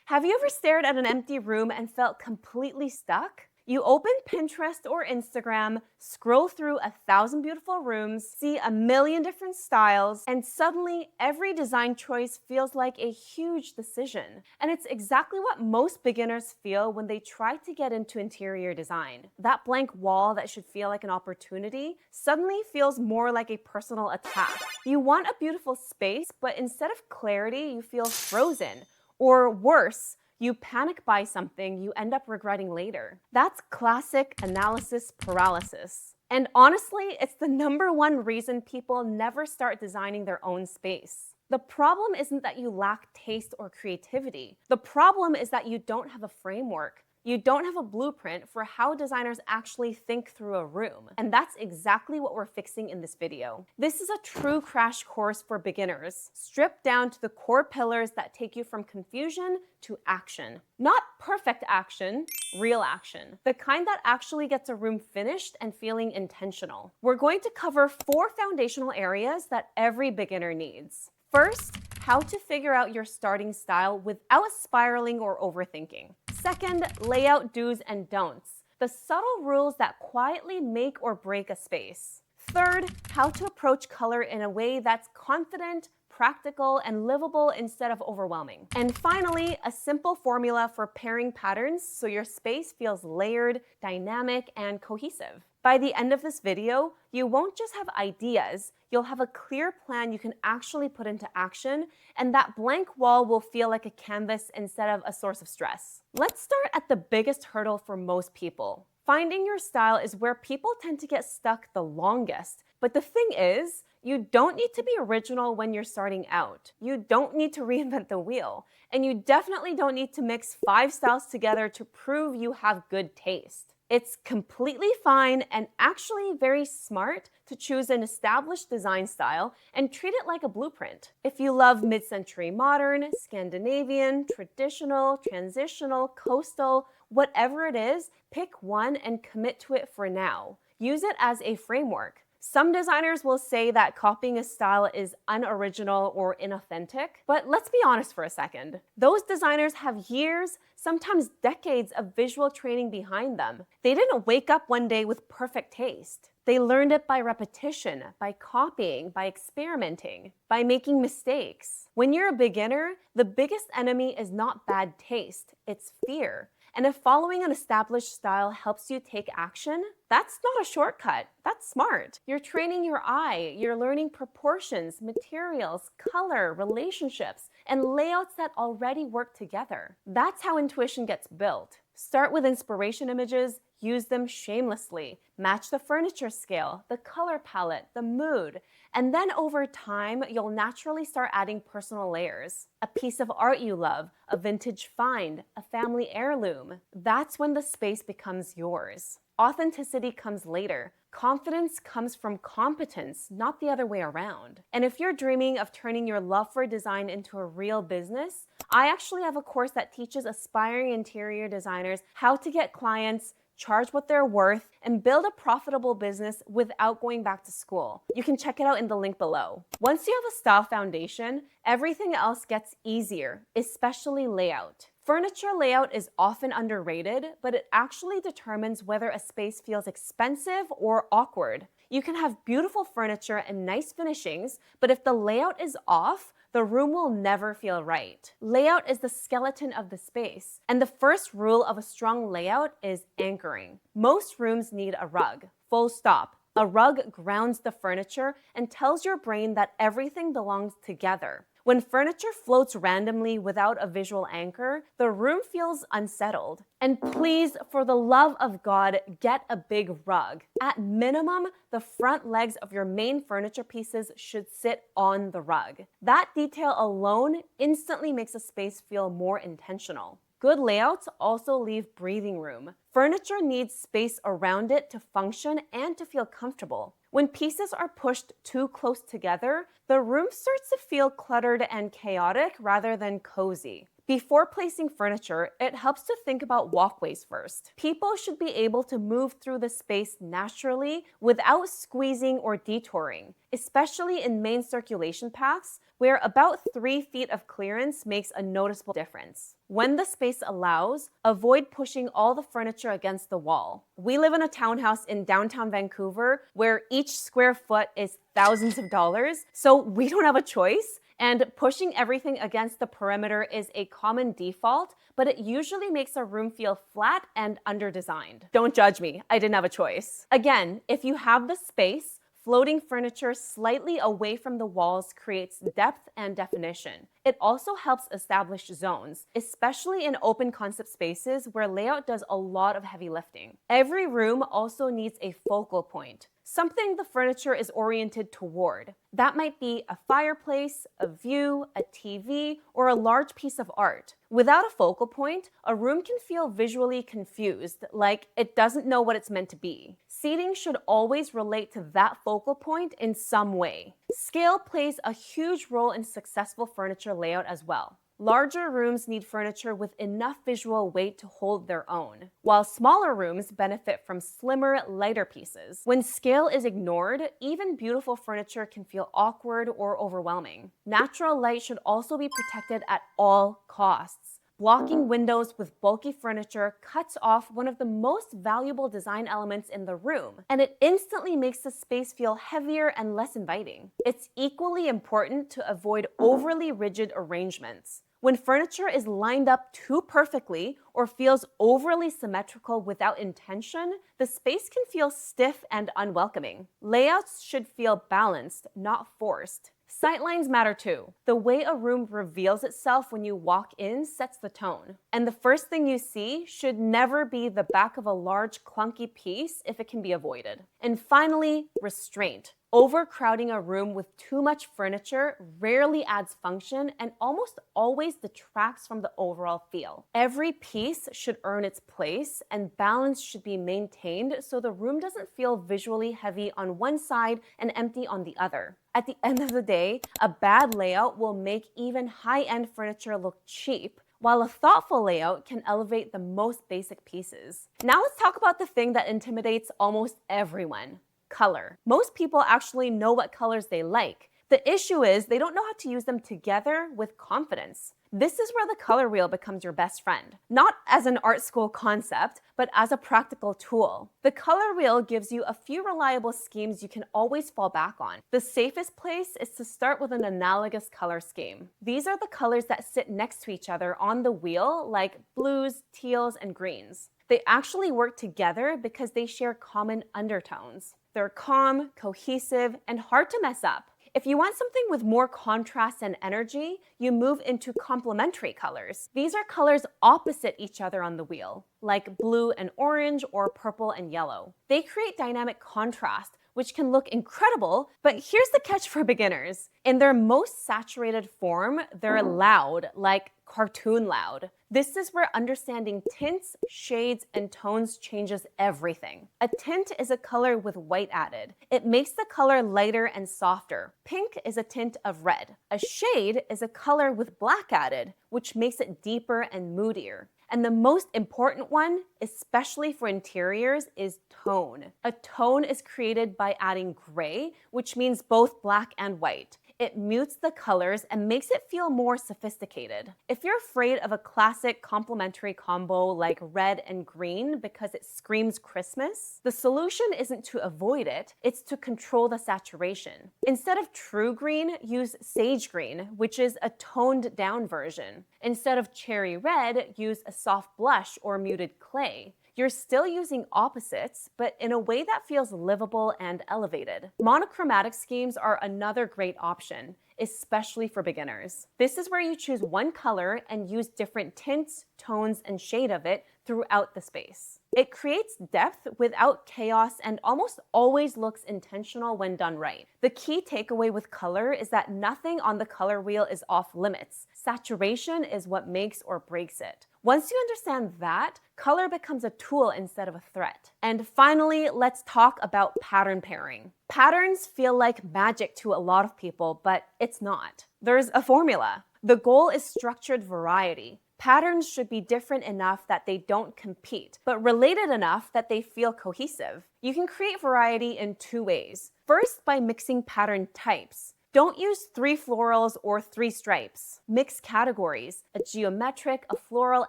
Have you ever stared at an empty room and felt completely stuck? You open Pinterest or Instagram, scroll through 1,000 beautiful rooms, see a million different styles, and suddenly every design choice feels like a huge decision. And it's exactly what most beginners feel when they try to get into interior design. That blank wall that should feel like an opportunity suddenly feels more like a personal attack. You want a beautiful space, but instead of clarity, you feel frozen. Or worse, you panic buy something you end up regretting later. That's classic analysis paralysis. And honestly, it's the #1 reason people never start designing their own space. The problem isn't that you lack taste or creativity. The problem is that you don't have a framework. You don't have a blueprint for how designers actually think through a room. And that's exactly what we're fixing in this video. This is a true crash course for beginners, stripped down to the core pillars that take you from confusion to action. Not perfect action, real action. The kind that actually gets a room finished and feeling intentional. We're going to cover 4 foundational areas that every beginner needs. First, how to figure out your starting style without spiraling or overthinking. Second, layout do's and don'ts, the subtle rules that quietly make or break a space. Third, how to approach color in a way that's confident, practical, and livable instead of overwhelming. And finally, a simple formula for pairing patterns so your space feels layered, dynamic, and cohesive. By the end of this video, you won't just have ideas, you'll have a clear plan you can actually put into action, and that blank wall will feel like a canvas instead of a source of stress. Let's start at the biggest hurdle for most people. Finding your style is where people tend to get stuck the longest. But the thing is, you don't need to be original when you're starting out. You don't need to reinvent the wheel. And you definitely don't need to mix 5 styles together to prove you have good taste. It's completely fine and actually very smart to choose an established design style and treat it like a blueprint. If you love mid-century modern, Scandinavian, traditional, transitional, coastal, whatever it is, pick one and commit to it for now. Use it as a framework. Some designers will say that copying a style is unoriginal or inauthentic, but let's be honest for a second. Those designers have years, sometimes decades of visual training behind them. They didn't wake up one day with perfect taste. They learned it by repetition, by copying, by experimenting, by making mistakes. When you're a beginner, the biggest enemy is not bad taste, it's fear. And if following an established style helps you take action, that's not a shortcut. That's smart. You're training your eye, you're learning proportions, materials, color, relationships, and layouts that already work together. That's how intuition gets built. Start with inspiration images, use them shamelessly. Match the furniture scale, the color palette, the mood. And then over time, you'll naturally start adding personal layers. A piece of art you love, a vintage find, a family heirloom. That's when the space becomes yours. Authenticity comes later. Confidence comes from competence, not the other way around. And if you're dreaming of turning your love for design into a real business, I actually have a course that teaches aspiring interior designers how to get clients, charge what they're worth, and build a profitable business without going back to school. You can check it out in the link below. Once you have a style foundation, everything else gets easier, especially layout. Furniture layout is often underrated, but it actually determines whether a space feels expensive or awkward. You can have beautiful furniture and nice finishings, but if the layout is off, the room will never feel right. Layout is the skeleton of the space, and the first rule of a strong layout is anchoring. Most rooms need a rug, full stop. A rug grounds the furniture and tells your brain that everything belongs together. When furniture floats randomly without a visual anchor, the room feels unsettled. And please, for the love of God, get a big rug. At minimum, the front legs of your main furniture pieces should sit on the rug. That detail alone instantly makes a space feel more intentional. Good layouts also leave breathing room. Furniture needs space around it to function and to feel comfortable. When pieces are pushed too close together, the room starts to feel cluttered and chaotic rather than cozy. Before placing furniture, it helps to think about walkways first. People should be able to move through the space naturally without squeezing or detouring, especially in main circulation paths, where about 3 feet of clearance makes a noticeable difference. When the space allows, avoid pushing all the furniture against the wall. We live in a townhouse in downtown Vancouver where each square foot is thousands of dollars, so we don't have a choice. And pushing everything against the perimeter is a common default, but it usually makes a room feel flat and under-designed. Don't judge me, I didn't have a choice. Again, if you have the space, floating furniture slightly away from the walls creates depth and definition. It also helps establish zones, especially in open concept spaces where layout does a lot of heavy lifting. Every room also needs a focal point, something the furniture is oriented toward. That might be a fireplace, a view, a TV, or a large piece of art. Without a focal point, a room can feel visually confused, like it doesn't know what it's meant to be. Seating should always relate to that focal point in some way. Scale plays a huge role in successful furniture layout as well. Larger rooms need furniture with enough visual weight to hold their own, while smaller rooms benefit from slimmer, lighter pieces. When scale is ignored, even beautiful furniture can feel awkward or overwhelming. Natural light should also be protected at all costs. Blocking windows with bulky furniture cuts off one of the most valuable design elements in the room, and it instantly makes the space feel heavier and less inviting. It's equally important to avoid overly rigid arrangements. When furniture is lined up too perfectly or feels overly symmetrical without intention, the space can feel stiff and unwelcoming. Layouts should feel balanced, not forced. Sightlines matter too. The way a room reveals itself when you walk in sets the tone. And the first thing you see should never be the back of a large, clunky piece if it can be avoided. And finally, restraint. Overcrowding a room with too much furniture rarely adds function and almost always detracts from the overall feel. Every piece should earn its place, and balance should be maintained so the room doesn't feel visually heavy on one side and empty on the other. At the end of the day, a bad layout will make even high-end furniture look cheap, while a thoughtful layout can elevate the most basic pieces. Now let's talk about the thing that intimidates almost everyone: color. Most people actually know what colors they like. The issue is they don't know how to use them together with confidence. This is where the color wheel becomes your best friend. Not as an art school concept, but as a practical tool. The color wheel gives you a few reliable schemes you can always fall back on. The safest place is to start with an analogous color scheme. These are the colors that sit next to each other on the wheel, like blues, teals, and greens. They actually work together because they share common undertones. They're calm, cohesive, and hard to mess up. If you want something with more contrast and energy, you move into complementary colors. These are colors opposite each other on the wheel, like blue and orange or purple and yellow. They create dynamic contrast, which can look incredible, but here's the catch for beginners. In their most saturated form, they're loud, like cartoon loud. This is where understanding tints, shades, and tones changes everything. A tint is a color with white added. It makes the color lighter and softer. Pink is a tint of red. A shade is a color with black added, which makes it deeper and moodier. And the most important one, especially for interiors, is tone. A tone is created by adding gray, which means both black and white. It mutes the colors and makes it feel more sophisticated. If you're afraid of a classic complementary combo like red and green because it screams Christmas, the solution isn't to avoid it, it's to control the saturation. Instead of true green, use sage green, which is a toned down version. Instead of cherry red, use a soft blush or muted clay. You're still using opposites, but in a way that feels livable and elevated. Monochromatic schemes are another great option, especially for beginners. This is where you choose one color and use different tints, tones, and shade of it throughout the space. It creates depth without chaos and almost always looks intentional when done right. The key takeaway with color is that nothing on the color wheel is off limits. Saturation is what makes or breaks it. Once you understand that, color becomes a tool instead of a threat. And finally, let's talk about pattern pairing. Patterns feel like magic to a lot of people, but it's not. There's a formula. The goal is structured variety. Patterns should be different enough that they don't compete, but related enough that they feel cohesive. You can create variety in two ways. First, by mixing pattern types. Don't use 3 florals or 3 stripes. Mix categories. A geometric, a floral,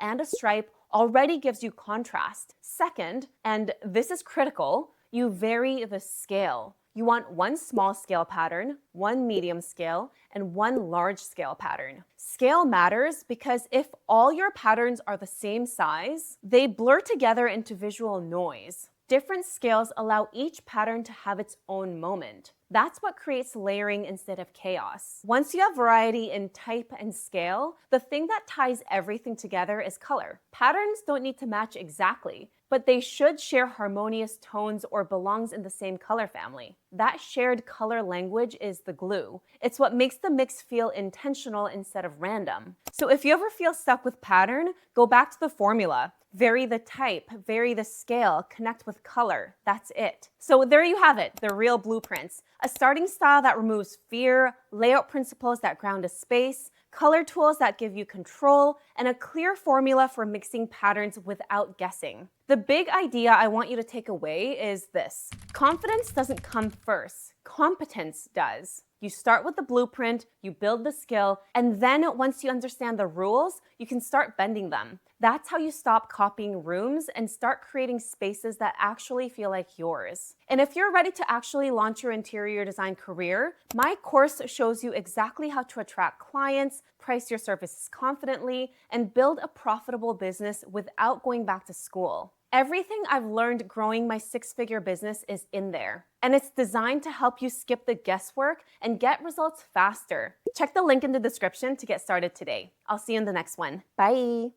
and a stripe already gives you contrast. Second, and this is critical, you vary the scale. You want 1 small scale pattern, 1 medium scale, and 1 large scale pattern. Scale matters because if all your patterns are the same size, they blur together into visual noise. Different scales allow each pattern to have its own moment. That's what creates layering instead of chaos. Once you have variety in type and scale, the thing that ties everything together is color. Patterns don't need to match exactly, but they should share harmonious tones or belongs in the same color family. That shared color language is the glue. It's what makes the mix feel intentional instead of random. So if you ever feel stuck with pattern, go back to the formula. Vary the type, vary the scale, connect with color. That's it. So there you have it, the real blueprints. A starting style that removes fear, layout principles that ground a space, color tools that give you control, and a clear formula for mixing patterns without guessing. The big idea I want you to take away is this. Confidence doesn't come first. Competence does. You start with the blueprint, you build the skill, and then once you understand the rules, you can start bending them. That's how you stop copying rooms and start creating spaces that actually feel like yours. And if you're ready to actually launch your interior design career, my course shows you exactly how to attract clients, price your services confidently, and build a profitable business without going back to school. Everything I've learned growing my 6-figure business is in there, and it's designed to help you skip the guesswork and get results faster. Check the link in the description to get started today. I'll see you in the next one. Bye.